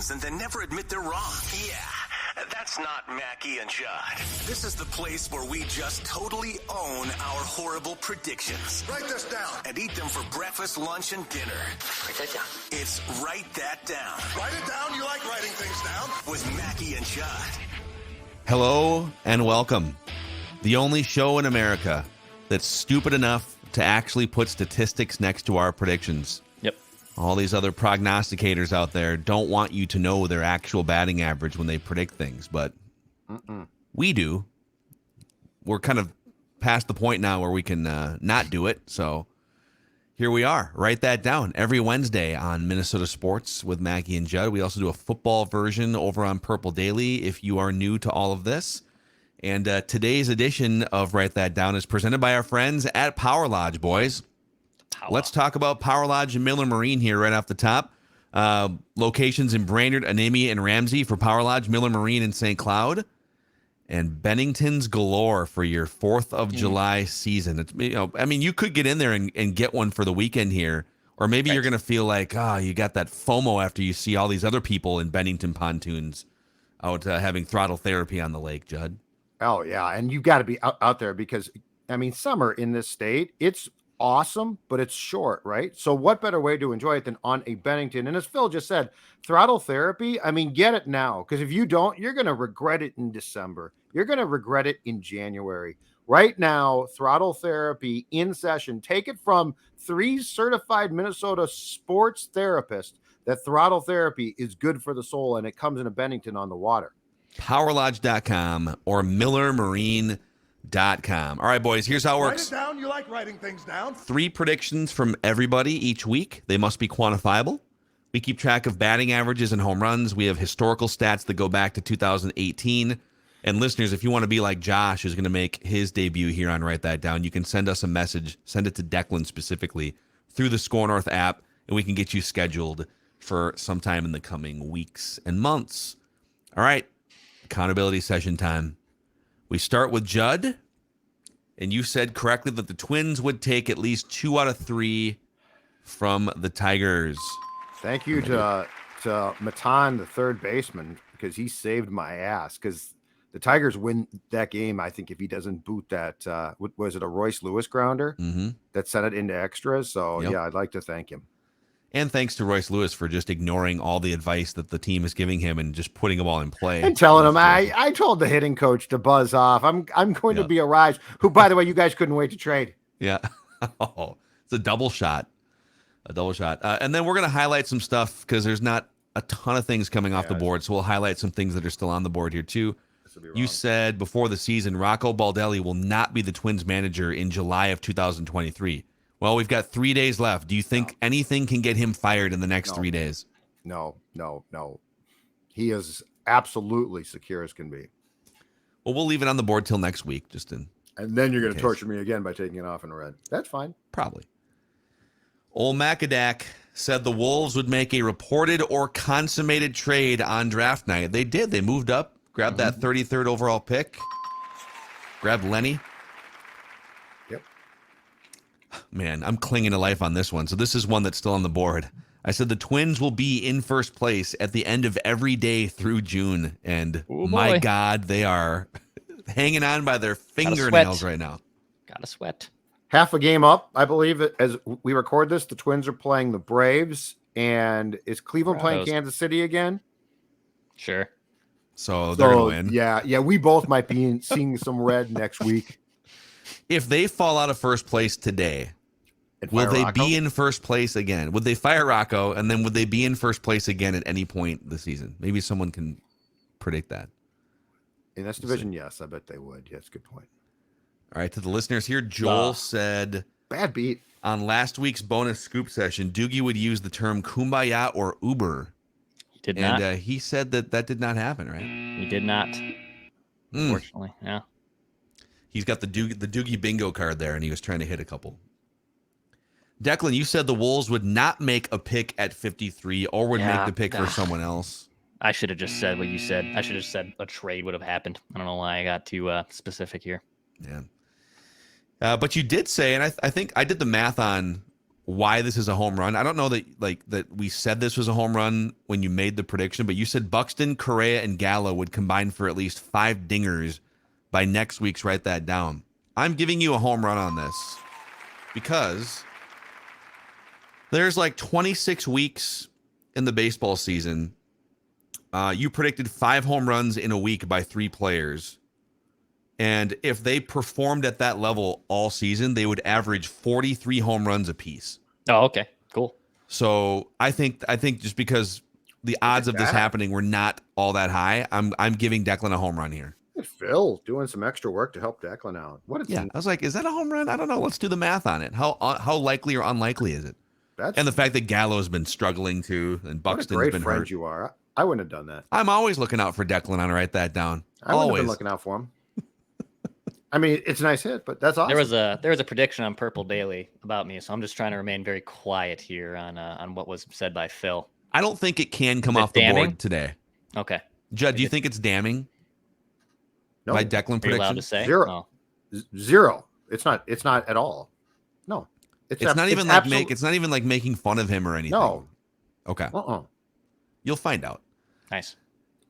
predictions and then never admit they're wrong. Yeah, that's not Mackie and Judd. This is the place where we just totally own our horrible predictions. Write this down. And eat them for breakfast, lunch, and dinner. Write that down. It's Write That Down. Write it down. You like writing things down. With Mackie and Judd. Hello and welcome. The only show in America that's stupid enough to actually put statistics next to our predictions. Yep. All these other prognosticators out there don't want you to know their actual batting average when they predict things, but we do. We're kind of past the point now where we can not do it, so here we are. Write that down every Wednesday on Minnesota Sports with Mackie and Judd. We also do a football version over on Purple Daily if you are new to all of this. And today's edition of Write That Down is presented by our friends at Power Lodge, boys. Let's talk about Power Lodge and Miller Marine here right off the top. Locations in Brainerd, Anemia, and Ramsey for Power Lodge, Miller Marine, and St. Cloud. And Bennington's galore for your 4th of July season. It's, you could get in there and get one for the weekend here. Or maybe you're going to feel like, you got that FOMO after you see all these other people in Bennington pontoons out having throttle therapy on the lake, Judd. Oh, yeah. And you've got to be out there because, summer in this state, it's awesome, but it's short, right? So what better way to enjoy it than on a Bennington? And as Phil just said, throttle therapy, get it now. Because if you don't, you're going to regret it in December. You're going to regret it in January. Right now, throttle therapy in session. Take it from 3 certified Minnesota sports therapists that throttle therapy is good for the soul, and it comes in a Bennington on the water. PowerLodge.com or MillerMarine.com. All right, boys, here's how it works. Write it down. You like writing things down. 3 predictions from everybody each week. They must be quantifiable. We keep track of batting averages and home runs. We have historical stats that go back to 2018. And listeners, if you want to be like Josh, who's going to make his debut here on Write That Down, you can send us a message. Send it to Declan specifically through the SKOR North app, and we can get you scheduled for sometime in the coming weeks and months. All right. Accountability session time. We start with Judd, and you said correctly that the Twins would take at least 2 out of 3 from the Tigers. Thank you to Matan, the third baseman, because he saved my ass. Because the Tigers win that game, I think, if he doesn't boot that, was it a Royce Lewis grounder that sent it into extras? So, yeah, I'd like to thank him. And thanks to Royce Lewis for just ignoring all the advice that the team is giving him and just putting them all in play. And telling him, I told the hitting coach to buzz off. I'm going to be a Rise, who, by the way, you guys couldn't wait to trade. Yeah. It's a double shot. And then we're going to highlight some stuff because there's not a ton of things coming off the board. So we'll highlight some things that are still on the board here, too. You said before the season, Rocco Baldelli will not be the Twins manager in July of 2023. Well, we've got 3 days left. Do you think anything can get him fired in the next 3 days? No. He is absolutely secure as can be. Well, we'll leave it on the board till next week. And then you're going to torture me again by taking it off in red. That's fine. Probably. Old Macadac said the Wolves would make a reported or consummated trade on draft night. They did. They moved up, grabbed that 33rd overall pick, grabbed Lenny. Man, I'm clinging to life on this one. So this is one that's still on the board. I said the Twins will be in first place at the end of every day through June. And my God, they are hanging on by their fingernails right now. Gotta sweat. Half a game up, I believe, as we record this. The Twins are playing the Braves. And is Cleveland playing Kansas City again? Sure. So they're going to win. Yeah, we both might be seeing some red next week. If they fall out of first place today, will they be in first place again? Would they fire Rocco, and then would they be in first place again at any point this season? Maybe someone can predict that. In this division, yes, I bet they would. Yes, good point. All right, to the listeners here, Joel said... Bad beat. On last week's bonus scoop session, Doogie would use the term kumbaya or Uber. He did not. And he said that did not happen, right? He did not. Unfortunately, yeah. He's got the Doogie bingo card there, and he was trying to hit a couple. Declan, you said the Wolves would not make a pick at 53 or would make the pick for someone else. I should have just said what you said. I should have said a trade would have happened. I don't know why I got too specific here. Yeah. But you did say, and I think I did the math on why this is a home run. I don't know that we said this was a home run when you made the prediction, but you said Buxton, Correa, and Gallo would combine for at least 5 dingers by next week's. Write that down. I'm giving you a home run on this because there's like 26 weeks in the baseball season. You predicted 5 home runs in a week by 3 players. And if they performed at that level all season, they would average 43 home runs apiece. Oh, okay. Cool. So I think just because the odds of this happening were not all that high, I'm giving Declan a home run here. Phil doing some extra work to help Declan out. I was like, is that a home run? I don't know. Let's do the math on it. How likely or unlikely is it? And the fact that Gallo's been struggling too, and Buxton's what a great been friend hurt. You are. I wouldn't have done that. I'm always looking out for Declan. I write that down. I wouldn't have been looking out for him. I mean, it's a nice hit, but that's awesome. There was a prediction on Purple Daily about me, so I'm just trying to remain very quiet here on what was said by Phil. I don't think it can come off the board today. Okay. Judd, do you think it's damning? No. By Declan prediction? Are you allowed to say? Zero. It's not at all. No. It's not even like making fun of him or anything. No. Okay. You'll find out. Nice.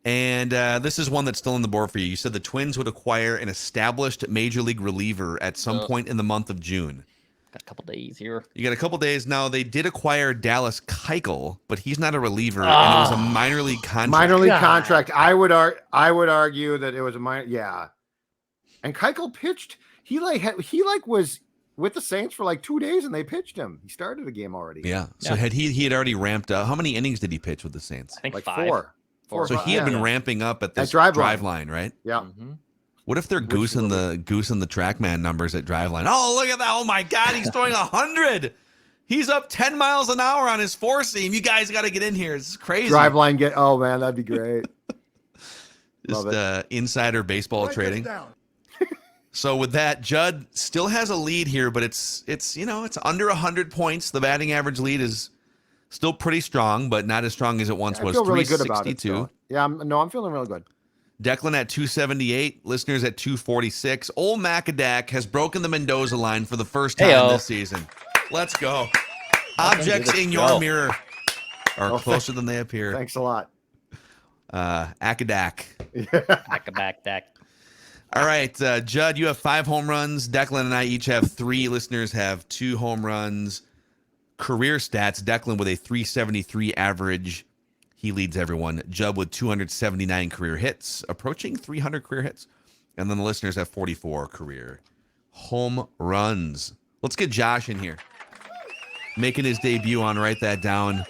And this is one that's still on the board for you. You said the Twins would acquire an established major league reliever at some point in the month of June. Got a couple days here. You got a couple days. Now, they did acquire Dallas Keuchel, but he's not a reliever, and it was a minor league contract. Minor league contract. I would argue that it was a minor. Yeah. And Keuchel pitched. He was with the Saints for like 2 days, and they pitched him. He started a game already. Yeah. So he had already ramped up. How many innings did he pitch with the Saints? I think like 5. 4. So he had been ramping up at this drive line, right? Yeah. Mm-hmm. What if they're goosing the TrackMan numbers at Driveline? Oh, look at that. Oh, my God. He's throwing 100. He's up 10 miles an hour on his 4-seam. You guys got to get in here. It's crazy. Driveline oh, man, that'd be great. Just insider baseball trading. So with that, Judd still has a lead here, but it's under 100 points. The batting average lead is still pretty strong, but not as strong as it once was. I feel really good about it. Yeah, I'm feeling really good. Declan at 278, listeners at 246. Old Macadac has broken the Mendoza line for the first time this season. Let's go. Objects in your mirror are closer than they appear. Thanks a lot. Acadac. Acadac. All right, Judd, you have 5 home runs. Declan and I each have 3. Listeners have 2 home runs. Career stats, Declan with a 373 average. He leads everyone. Judd with 279 career hits, approaching 300 career hits. And then the listeners have 44 career home runs. Let's get Josh in here. Making his debut on Write That Down.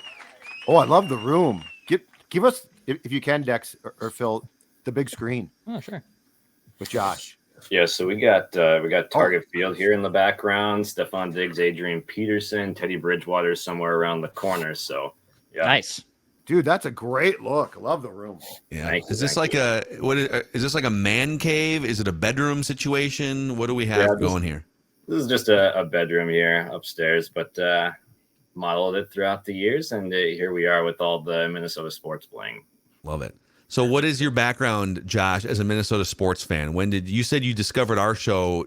Oh, I love the room. Give us, if you can, Dex or Phil, the big screen. Oh, sure. With Josh. Yeah, so we got Target Field here in the background. Stephon Diggs, Adrian Peterson, Teddy Bridgewater somewhere around the corner. So, yeah. Nice. Dude, that's a great look. Love the room. Yeah. Is this like a man cave? Is it a bedroom situation? What do we have going here? This is just a bedroom here upstairs, but modeled it throughout the years, and here we are with all the Minnesota sports bling. Love it. So what is your background, Josh, as a Minnesota sports fan? When did you said you discovered our show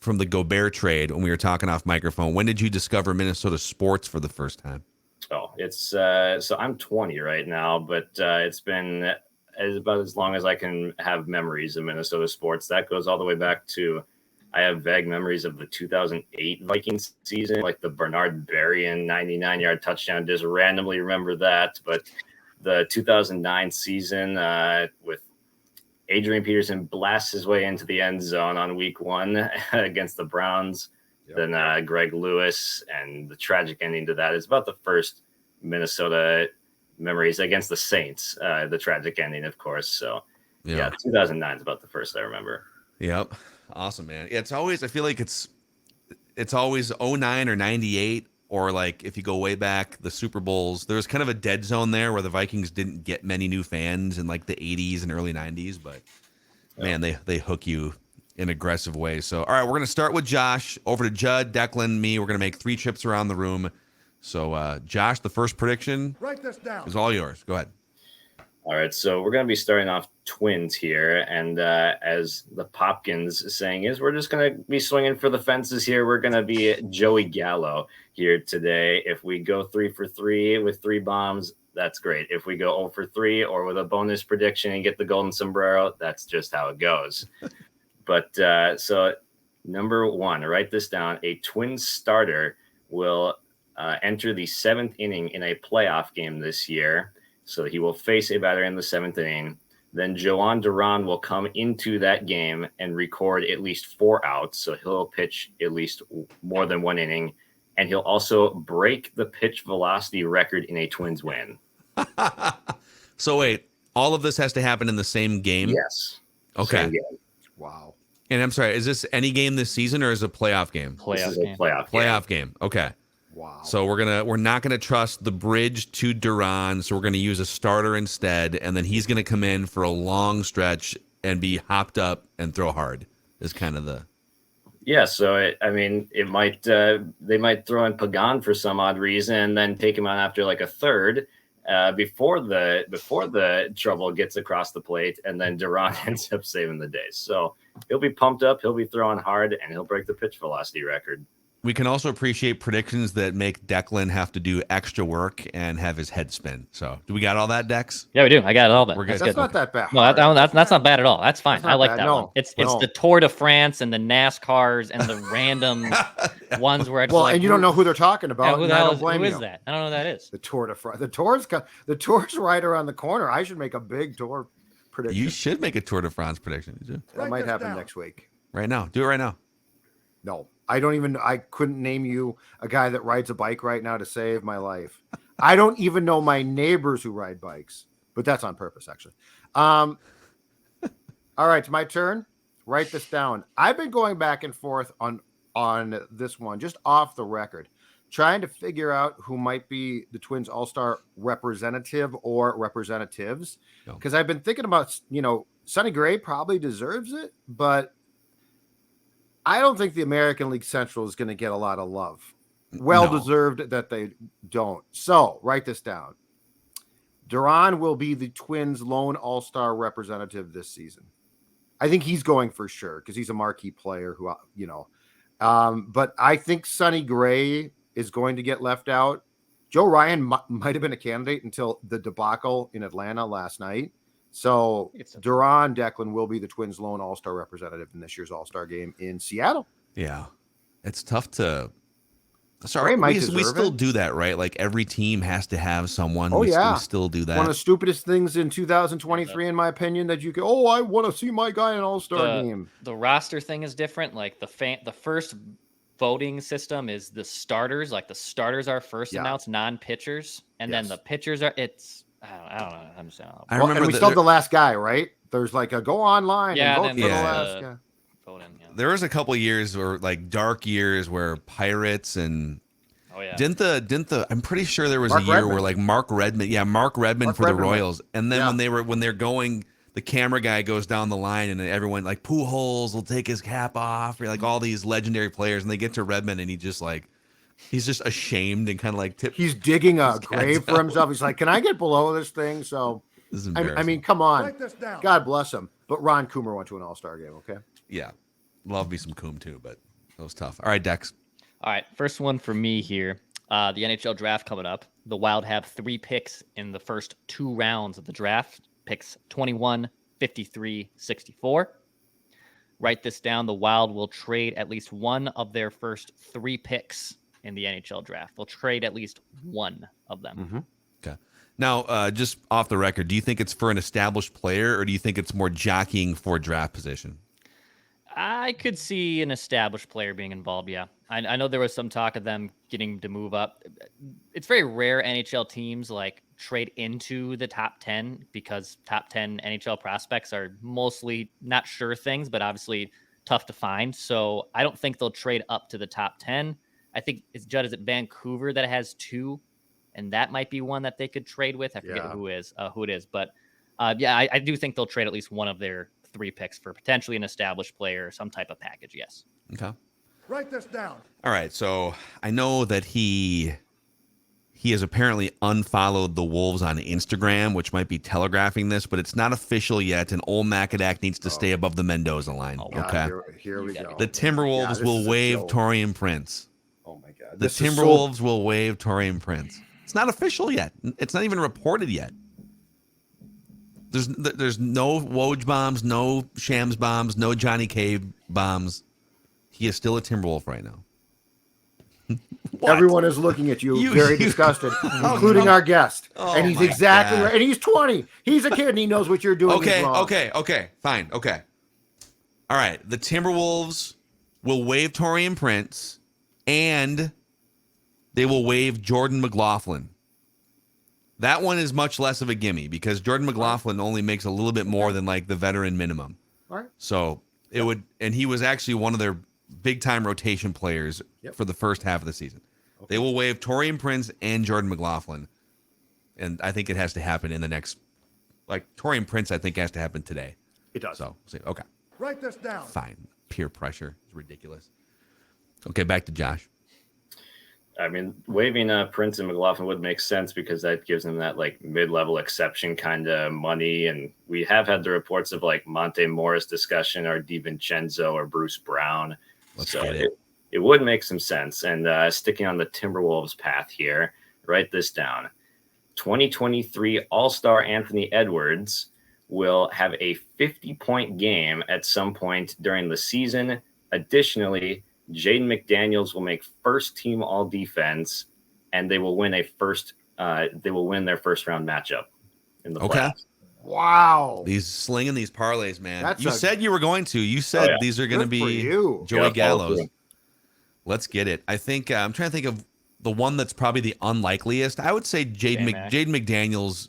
from the Gobert trade when we were talking off microphone? When did you discover Minnesota sports for the first time? Oh, it's so I'm 20 right now, but it's been about as long as I can have memories of Minnesota sports. That goes all the way back to I have vague memories of the 2008 Vikings season, like the Bernard Berrien 99-yard touchdown. Just randomly remember that, but the 2009 season with Adrian Peterson blasts his way into the end zone on week 1 against the Browns. Yep. Then Greg Lewis and the tragic ending to that is about the first Minnesota memories against the Saints. The tragic ending, of course. So, yeah 2009 is about the first I remember. Yep. Awesome, man. Yeah, it's always, I feel like it's always 09 or 98, or like if you go way back, the Super Bowls. There was kind of a dead zone there where the Vikings didn't get many new fans in like the 80s and early 90s, but man, they hook you in aggressive ways. So, all right, we're going to start with Josh, over to Judd, Declan, me. We're going to make 3 trips around the room. So, Josh, the first prediction Write this down. is all yours. Go ahead. All right, so we're going to be starting off Twins here, and as the Popkins saying is, we're just going to be swinging for the fences here. We're going to be Joey Gallo here today. If we go 3 for 3 with 3 bombs, that's great. If we go 0 for 3 or with a bonus prediction and get the golden sombrero, that's just how it goes. But so number 1, write this down. A Twins starter will enter the 7th inning in a playoff game this year. So he will face a batter in the 7th inning. Then Joan Duran will come into that game and record at least 4 outs. So he'll pitch at least more than 1 inning. And he'll also break the pitch velocity record in a Twins win. So wait, all of this has to happen in the same game? Yes. Okay. Same game. Wow. And I'm sorry, is this any game this season or is it a playoff game? This is a playoff game. Playoff game. Okay. Wow. So we're not gonna trust the bridge to Duran, so we're gonna use a starter instead, and then he's gonna come in for a long stretch and be hopped up and throw hard. Is kind of the Yeah, so it might they might throw in Pagan for some odd reason and then take him out after like a third before the trouble gets across the plate, and then Duran ends up saving the day. So he'll be pumped up, he'll be throwing hard, and he'll break the pitch velocity record. We can also appreciate predictions that make Declan have to do extra work and have his head spin. So, do we got all that, Dex? Yeah, we do. I got all that. We're good. That's not that bad. No, that's not bad at all. That's fine. That's not I like bad. that No. one. It's No. the Tour de France and the NASCARs and the random ones where it's Well, like, and you don't know who they're talking about. yeah, who and the I hell don't is, blame who you. is that? I don't know who that is. The Tour de France. The Tour's right around the corner. I should make a big Tour prediction. You should make a Tour de France prediction. That Write might this happen down. next week. Right now. Do it right now. No, I couldn't name you a guy that rides a bike right now to save my life. I don't even know my neighbors who ride bikes, but that's on purpose, actually. All right, it's my turn. Write this down. I've been going back and forth on this one, just off the record, trying to figure out who might be the Twins All-Star representative or representatives, because I've been thinking about, Sonny Gray probably deserves it, but I don't think the American League Central is going to get a lot of love. Well-deserved that they don't. So, write this down. Duran will be the Twins' lone all-star representative this season. I think he's going for sure because he's a marquee player who, but I think Sonny Gray is going to get left out. Joe Ryan might have been a candidate until the debacle in Atlanta last night. So Duran, Declan, will be the Twins' lone all-star representative in this year's all-star game in Seattle. Yeah. It's tough to... Sorry, we still do that, right? Like every team has to have someone. Oh, we yeah. still do that. One of the stupidest things in 2023, in my opinion, that you can, I want to see my guy in an all-star game. The roster thing is different. Like the first voting system is the starters. Like the starters are first announced, non-pitchers. And then the pitchers are, I don't know. I'm just saying. I remember and we still have the last guy, right? There's like a go online and vote for the last guy. There was a couple of years where like dark years where Pirates and didn't the I'm pretty sure there was a year where like Mark Redmond for the Royals, and then when they're going, the camera guy goes down the line and everyone like Pujols will take his cap off, or like all these legendary players, and they get to Redmond and he's just ashamed and kind of like he's digging a grave for himself. He's like, can I get below this thing? So this is I mean, come on, Write this down. God bless him. But Ron Coomer went to an all-star game. Okay. Yeah. Love me some Coom too, but that was tough. All right, Dex. All right, first one for me here. The NHL draft coming up. The Wild have 3 picks in the first 2 rounds of the draft. Picks 21, 53, 64. Write this down. The Wild will trade at least one of their first 3 picks in the NHL draft. They'll trade at least one of them. Mm-hmm. Okay. Now, just off the record, do you think it's for an established player, or do you think it's more jockeying for draft position? I could see an established player being involved, yeah. I know there was some talk of them getting to move up. It's very rare NHL teams like trade into the top 10 because top 10 NHL prospects are mostly not sure things, but obviously tough to find. So I don't think they'll trade up to the top 10. I think is it Vancouver that has 2, and that might be one that they could trade with. I forget who it is, but I do think they'll trade at least one of their 3 picks for potentially an established player or some type of package. Yes. Okay. Write this down. All right. So I know that he he has apparently unfollowed the Wolves on Instagram, which might be telegraphing this, but it's not official yet. And old Macadac needs to stay above the Mendoza line. God, Okay. here we go. The Timberwolves this will is a wave joke. Torian Prince. Oh my God. The Timberwolves will waive Taurean Prince. It's not official yet. It's not even reported yet. There's no Woj bombs, no Shams bombs, no Johnny K bombs. He is still a Timberwolf right now. Everyone is looking at you very disgusted, including our guest. And he's exactly right. And he's 20. He's a kid and he knows what you're doing is wrong. Okay. Fine. Okay. All right. The Timberwolves will waive Taurean Prince and they will waive Jordan McLaughlin. That one is much less of a gimme because Jordan McLaughlin only makes a little bit more than like the veteran minimum. All right. So it would, and he was actually one of their big time rotation players for the first half of the season. Okay. They will waive Taurean Prince and Jordan McLaughlin. And I think it has to happen in the next, like Taurean Prince, I think has to happen today. It does. So, okay. Write this down. Fine. Peer pressure is ridiculous. Okay, back to Josh. I mean, waiving Prince and McLaughlin would make sense because that gives them that like mid-level exception kind of money. And we have had the reports of like Monte Morris discussion or DiVincenzo or Bruce Brown. Let's get it. It would make some sense. And sticking on the Timberwolves path here, write this down. 2023 All-Star Anthony Edwards will have a 50-point game at some point during the season. Additionally, Jaden McDaniels will make first team all defense, and they will win their first round matchup in the playoffs. Wow. These slinging these parlays, man. You said you were going to. You said these are going to be Joey Gallows. Let's get it. I think I'm trying to think of the one that's probably the unlikeliest. I would say Jaden McDaniels.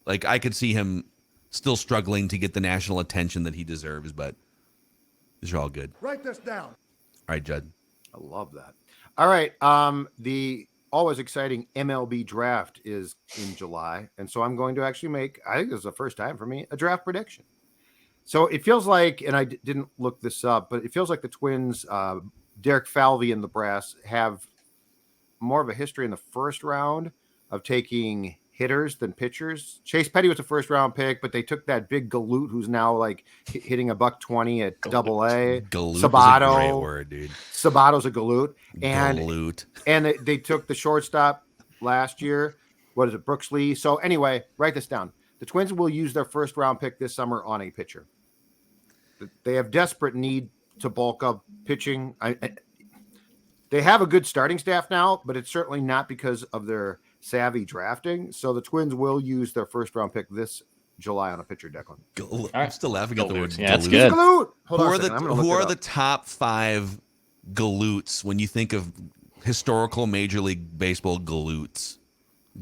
Like I could see him still struggling to get the national attention that he deserves, but these are all good. Write this down. All right, Judd. I love that. All right. The always exciting MLB draft is in July. And so I'm going to actually make, I think this is the first time for me, a draft prediction. So it feels like, and I didn't look this up, but it feels like the Twins, Derek Falvey and the Brass have more of a history in the first round of taking hitters than pitchers. Chase Petty was a first round pick, but they took that big galoot who's now like hitting $120 at Double-A. Galoot Sabato, is a great word, dude. Sabato's a galoot. Galoot. And they took the shortstop last year. What is it, Brooks Lee? So anyway, write this down. The Twins will use their first round pick this summer on a pitcher. They have desperate need to bulk up pitching. They have a good starting staff now, but it's certainly not because of their savvy drafting. So the Twins will use their first round pick this July on a pitcher, Declan. I'm still laughing at the word. Yeah, that's good. Who are the top 5 galoots when you think of historical Major League Baseball galoots?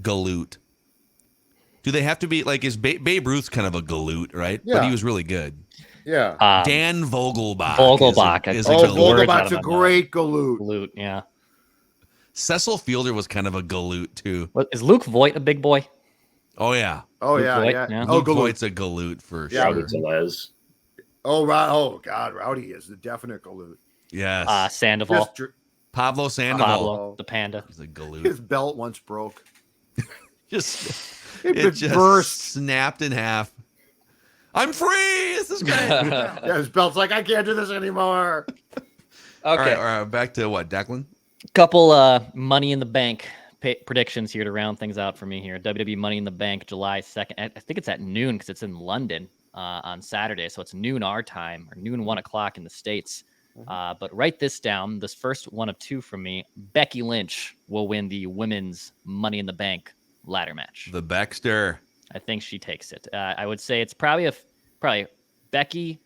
Galoot. Do they have to be like, is Babe Ruth's kind of a galoot, right? Yeah. But he was really good. Yeah. Dan Vogelbach. Vogelbach's a great galoot. Galoot, yeah. Cecil Fielder was kind of a galoot too. What, is Luke Voigt a big boy? Oh yeah. Luke Voigt, Yeah. Luke Voigt's a galoot for sure. Rowdy Tellez. Oh God, Rowdy is the definite galoot. Yes. Sandoval. Pablo Sandoval. Pablo, the panda. He's a galoot. His belt once broke. It just burst, snapped in half. I'm free. This is great. Yeah, his belt's like, I can't do this anymore. Okay. All right. Back to what, Declan? Couple Money in the Bank predictions here to round things out for me here. WWE Money in the Bank, July 2nd. I think it's at noon because it's in London on Saturday. So it's noon our time, or noon 1 o'clock in the States. But write this down. This first one of 2 from me. Becky Lynch will win the women's Money in the Bank ladder match. The Baxter. I think she takes it. I would say it's probably Becky,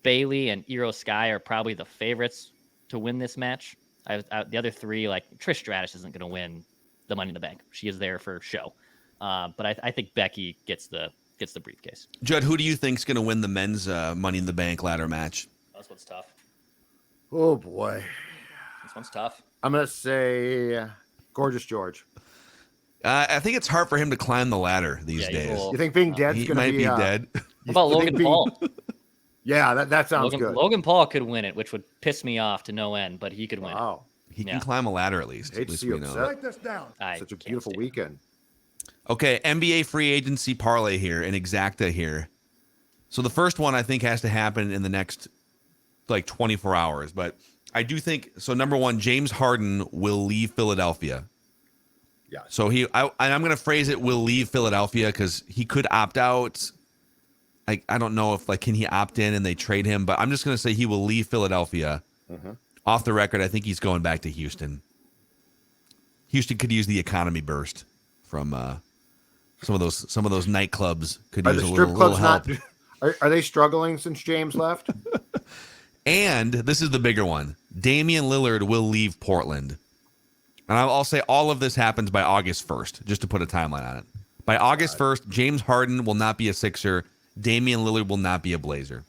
Bailey, and Io Sky are probably the favorites to win this match. The other 3, like Trish Stratus, isn't going to win the Money in the Bank. She is there for show. But I think Becky gets the briefcase. Judd, who do you think's going to win the men's Money in the Bank ladder match? This one's tough. Oh boy, this one's tough. I'm gonna say Gorgeous George. I think it's hard for him to climb the ladder these days. You think being dead's he gonna might be dead? What about Logan Paul? Yeah, that sounds good. Logan Paul could win it, which would piss me off to no end, but he could win it. He can climb a ladder at least. Hate At to least see you we know. upset. Write this down. Such a beautiful weekend. Okay, NBA free agency parlay here in Exacta here. So the first one I think has to happen in the next like 24 hours. But I do think so. Number one, James Harden will leave Philadelphia. Yeah. So I'm going to phrase it will leave Philadelphia because he could opt out. I don't know if can he opt in and they trade him, but I'm just going to say he will leave Philadelphia. Off the record, I think he's going back to Houston. Houston could use the economy burst from some of those nightclubs. Could use a little help. Are they struggling since James left? And this is the bigger one. Damian Lillard will leave Portland. And I'll say all of this happens by August 1st, just to put a timeline on it. By August 1st, James Harden will not be a Sixer. Damian Lillard will not be a Blazer.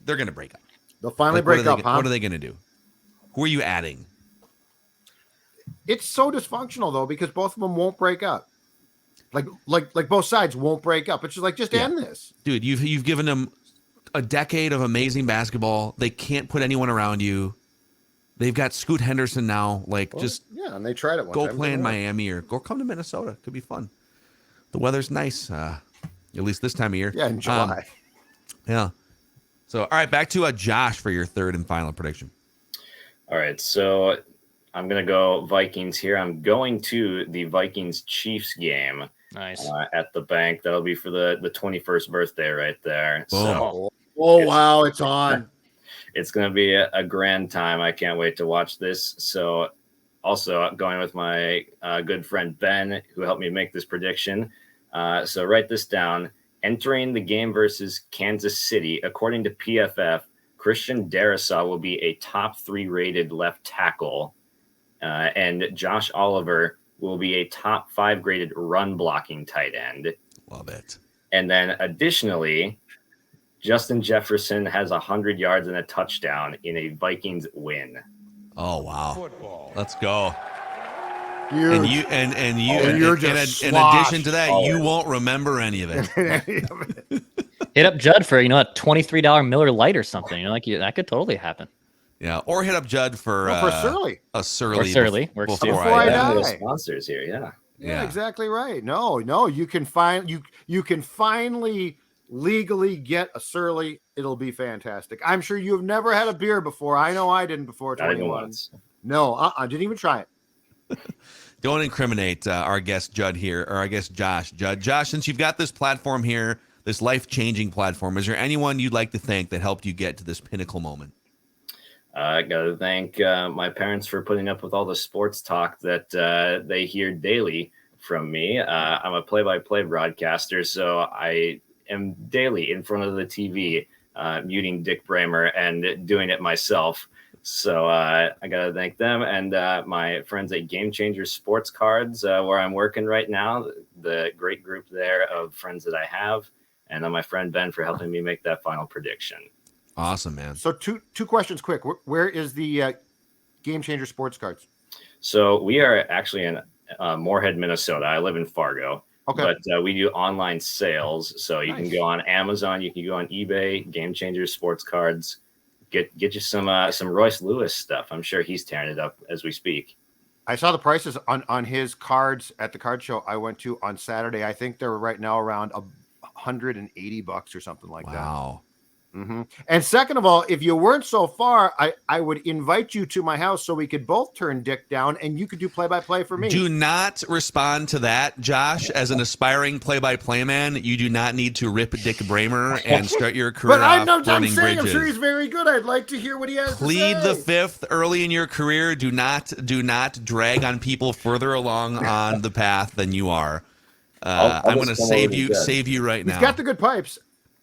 They're going to break up. They'll finally break up, huh? What are they going to do? Who are you adding? It's so dysfunctional, though, because both of them won't break up. Like both sides won't break up. It's just end this. Dude, you've given them a decade of amazing basketball. They can't put anyone around you. They've got Scoot Henderson now. And they tried it. Go play in Miami or go come to Minnesota. Could be fun. The weather's nice, at least this time of year. Yeah, in July. Yeah. So, all right, back to Josh for your third and final prediction. All right, so I'm going to go Vikings here. I'm going to the Vikings-Chiefs game. Nice. At the bank. That'll be for the 21st birthday right there. Boom. Wow, it's on. It's going to be a grand time. I can't wait to watch this. So also going with my good friend Ben, who helped me make this prediction. So write this down. Entering the game versus Kansas City, according to PFF, Christian Darrisaw will be a top 3 rated left tackle. And Josh Oliver will be a top 5 graded run blocking tight end. Love it. And then additionally, Justin Jefferson has 100 yards and a touchdown in a Vikings win. Oh, wow. Football. Let's go. Huge. In addition to that, you won't remember any of it. Hit up Judd for a $23 Miller Lite or something. That could totally happen. Yeah, or hit up Judd for Surly. A Surly. Or Surly works too. Before I die. Sponsors here, yeah. Yeah, exactly right. No, you can finally legally get a Surly. It'll be fantastic. I'm sure you've never had a beer before. I know I didn't before 21. No, I didn't even try it. Don't incriminate our guest Judd here, or I guess Josh. Josh, since you've got this platform here, this life-changing platform, is there anyone you'd like to thank that helped you get to this pinnacle moment? I got to thank my parents for putting up with all the sports talk that they hear daily from me. I'm a play-by-play broadcaster, so I am daily in front of the TV muting Dick Bramer and doing it myself. So I got to thank them and my friends at Game Changer Sports Cards, where I'm working right now, the great group there of friends that I have, and my friend Ben for helping me make that final prediction. Awesome, man. So two questions quick. Where is the Game Changer Sports Cards? So we are actually in Moorhead, Minnesota. I live in Fargo. Okay. But we do online sales. So you can go on Amazon, you can go on eBay, Game Changer Sports Cards. Get you some Royce Lewis stuff. I'm sure he's tearing it up as we speak. I saw the prices on his cards at the card show I went to on Saturday. I think they're right now around $180 or something like that. Wow. Mm-hmm. And second of all, if you weren't so far, I would invite you to my house so we could both turn Dick down and you could do play-by-play for me. Do not respond to that, Josh. As an aspiring play-by-play man, you do not need to rip Dick Bramer and start your career off burning bridges. I'm sure he's very good. I'd like to hear what he has to say. Plead the fifth early in your career. Do not drag on people further along on the path than you are. I'm going to save you right now. He's got the good pipes.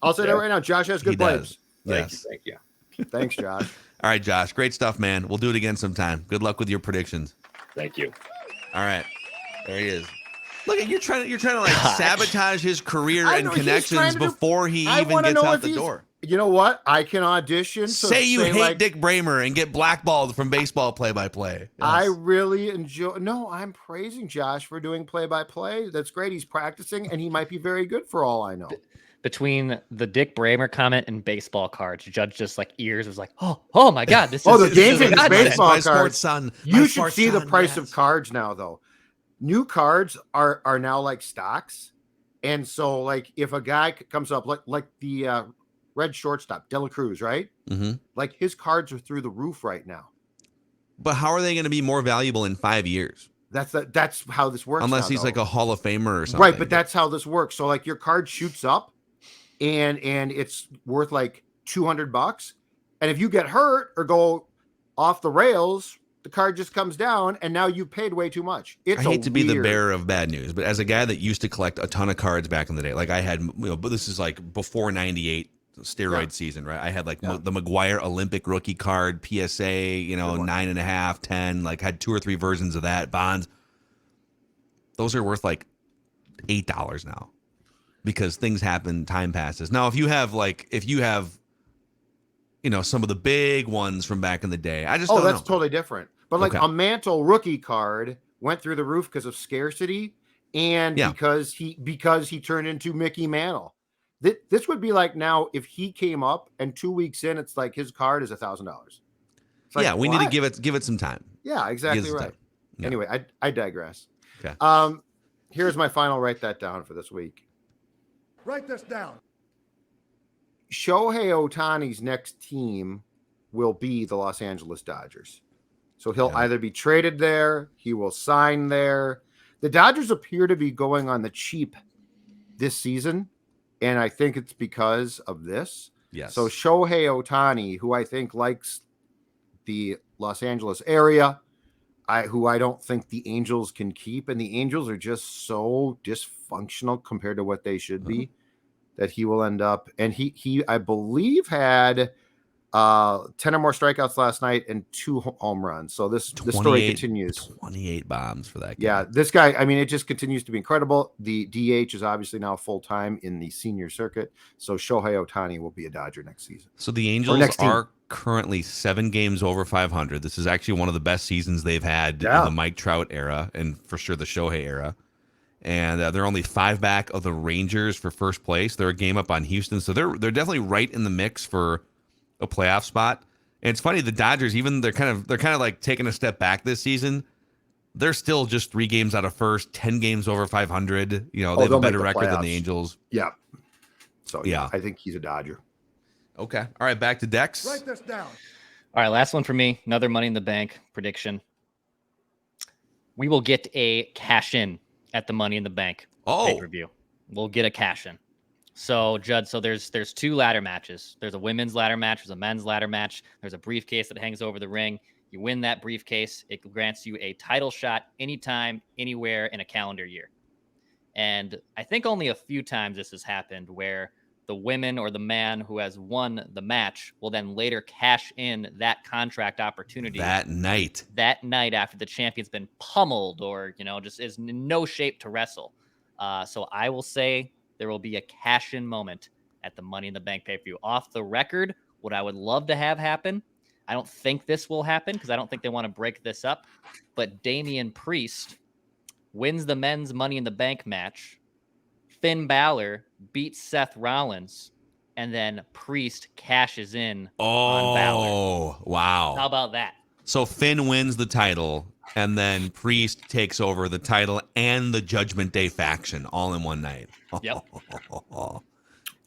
I'll say that right now. Josh has good pipes. Yes. Thank you. Thanks, Josh. All right, Josh. Great stuff, man. We'll do it again sometime. Good luck with your predictions. Thank you. All right. There he is. Look, you're trying to like sabotage his career and connections before he even gets out the door. You know what? I can audition. Say you hate Dick Bramer and get blackballed from baseball play-by-play. Yes. I really enjoy. No, I'm praising Josh for doing play-by-play. That's great. He's practicing, and he might be very good for all I know. Between the Dick Bramer comment and baseball cards, Judge just like ears was like, oh my God, this is the game changes baseball my cards. Sports son. You should see the price of cards now, though. New cards are now like stocks, and so like if a guy comes up like the red shortstop De La Cruz, right? Mm-hmm. Like his cards are through the roof right now. But how are they going to be more valuable in 5 years? That's how this works. Unless now, he's though. like a Hall of Famer or something. Right, but that's how this works. So like your card shoots up, and it's worth like $200, and if you get hurt or go off the rails, the card just comes down, and now you paid way too much. I hate to be the bearer of bad news, but as a guy that used to collect a ton of cards back in the day, like I had, but this is like before '98 steroid season, right? I had like the McGuire Olympic rookie card, PSA, 9.5, 10, like had 2 or 3 versions of that. Bonds, those are worth like $8 now because things happen, time passes. Now, if you have some of the big ones from back in the day, I just don't that's know. Totally different. But like a Mantle rookie card went through the roof because of scarcity and because he turned into Mickey Mantle. This would be like now if he came up and 2 weeks in, it's like his card is $1,000. Like, we need to give it some time. Yeah, exactly right. Yeah. Anyway, I digress. Okay. Here's my final write that down for this week. Write this down. Shohei Ohtani's next team will be the Los Angeles Dodgers. So he'll either be traded there, he will sign there. The Dodgers appear to be going on the cheap this season, and I think it's because of this. Yes. So Shohei Ohtani, who I think likes the Los Angeles area, who I don't think the Angels can keep, and the Angels are just so dysfunctional compared to what they should be, that he will end up. And he I believe had 10 or more strikeouts last night and 2 home runs. So the story continues. 28 bombs for that game. Yeah, this guy, I mean, it just continues to be incredible. The DH is obviously now full-time in the senior circuit. So Shohei Ohtani will be a Dodger next season. So the Angels are currently 7 games over 500. This is actually one of the best seasons they've had in the Mike Trout era and for sure the Shohei era. And they're only 5 back of the Rangers for first place. They're a game up on Houston. So they're definitely right in the mix for a playoff spot. And it's funny, the Dodgers, even they're kind of like taking a step back this season. They're still just 3 games out of first, 10 games over 500. They have a better record than the Angels. Yeah. So yeah, I think he's a Dodger. Okay. All right, back to Dex. Write this down. All right, last one for me. Another Money in the Bank prediction. We will get a cash in at the Money in the Bank pay-per-view. We'll get a cash in. So, Judd, there's 2 ladder matches. There's a women's ladder match. There's a men's ladder match. There's a briefcase that hangs over the ring. You win that briefcase. It grants you a title shot anytime, anywhere in a calendar year. And I think only a few times this has happened where the women or the man who has won the match will then later cash in that contract opportunity that night after the champion's been pummeled or, just is in no shape to wrestle. So I will say there will be a cash-in moment at the Money in the Bank pay-per-view. Off the record, what I would love to have happen, I don't think this will happen because I don't think they want to break this up, but Damian Priest wins the men's Money in the Bank match. Finn Balor beats Seth Rollins, and then Priest cashes in on Balor. Oh, wow. How about that? So Finn wins the title, and then Priest takes over the title and the Judgment Day faction all in one night. Yep.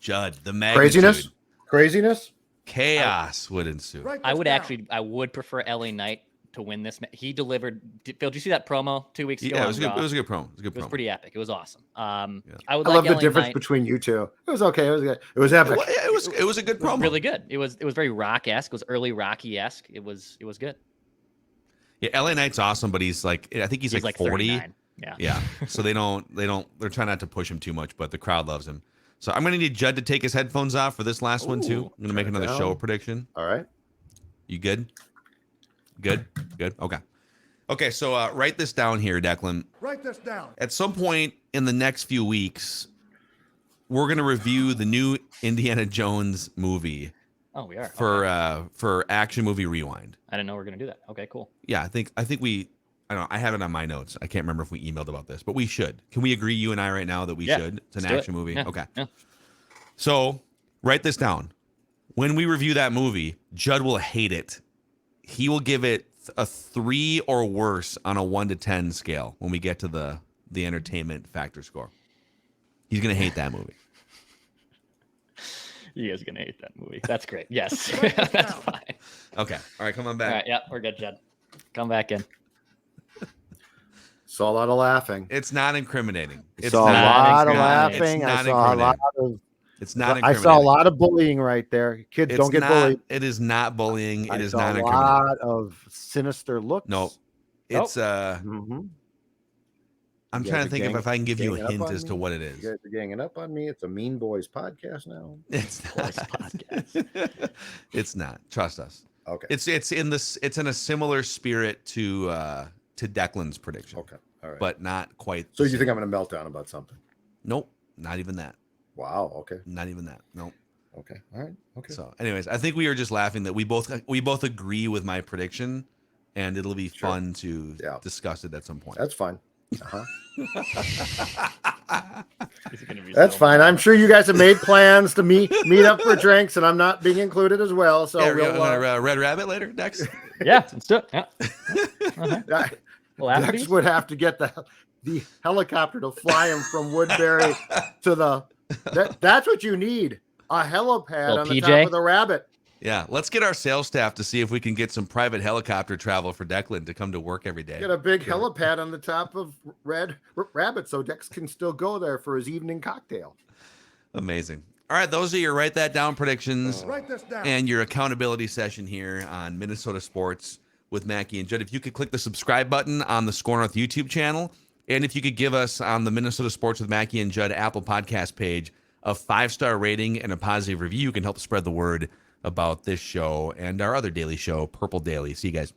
Judd, the magnitude. Craziness. Chaos would ensue. I would prefer LA Knight to win this. He delivered. Phil, did you see that promo 2 weeks ago? Yeah, it was a good promo. It was pretty epic. It was awesome. I love the difference between you two. It was okay. It was good. It was epic. It was a good promo. It was really good. It was very Rock-esque. It was early Rocky-esque. It was good. Yeah, LA Knight's awesome, but he's like, I think he's like 40. 39. Yeah. So they're trying not to push him too much, but the crowd loves him. So I'm going to need Judd to take his headphones off for this last one too. I'm going to make another show prediction. All right. You good? Good. Okay. So write this down here, Declan. Write this down. At some point in the next few weeks, we're gonna review the new Indiana Jones movie Oh, we are. for Action Movie Rewind. I didn't know we were gonna do that. Okay, cool. Yeah, I think we. I don't know. I have it on my notes. I can't remember if we emailed about this, but we should. Can we agree, you and I, right now, that we should? It's an action movie. Yeah, Okay. yeah. So write this down. When we review that movie, Judd will hate it. He will give it a 3 or worse on a 1 to 10 scale when we get to the entertainment factor score. He's gonna hate that movie. He is gonna hate that movie. That's great. Yes, that's fine. Okay. All right. Come on back. All right. Yeah, we're good, Jed. Come back in. Saw a lot of laughing. It's not incriminating. It's Saw a lot of laughing. It's I not saw a lot incriminating. of. It's not I incriminating. saw a lot of bullying right there. Kids It's don't get not, bullied. It is not bullying. I It is saw not a incriminating. lot of sinister looks. No. It's Mhm. I'm You trying guys to are think if I can give you a ganging up hint on as to me? what it You is. guys are ganging up on me. It's a Mean Boys podcast now. It's not. Podcast. It's not. Trust us. Okay. It's in this. It's in a similar spirit to Declan's prediction. Okay. All right. But not quite. So the you same. think I'm going to melt down about something? Nope. Not even that. Wow. Okay. Not even that. Nope. Okay. All right. Okay. So, anyways, I think we were just laughing that we both agree with my prediction, and it'll be Sure. fun to discuss it at some point. That's fine. Uh-huh. It's gonna be That's so fine. fun. I'm sure you guys have made plans to meet up for drinks, and I'm not being included as well. So Yeah, we'll, Red Rabbit later, Dex. Yeah, let's do it. Yeah. Well, Dex Applebee's? would have to get the helicopter to fly him from Woodbury to the. That's what you need. A helipad Little on the PJ? top of the Rabbit. Yeah, let's get our sales staff to see if we can get some private helicopter travel for Declan to come to work every day. Get a big helipad on the top of Red Rabbit so Dex can still go there for his evening cocktail. Amazing. All right, those are your write that down predictions Write this down. and your accountability session here on Minnesota Sports with Mackie and Judd. If you could click the subscribe button on the SKOR North YouTube channel, and if you could give us on the Minnesota Sports with Mackie and Judd Apple Podcast page a 5-star rating and a positive review, you can help spread the word about this show and our other daily show, Purple Daily. See you guys.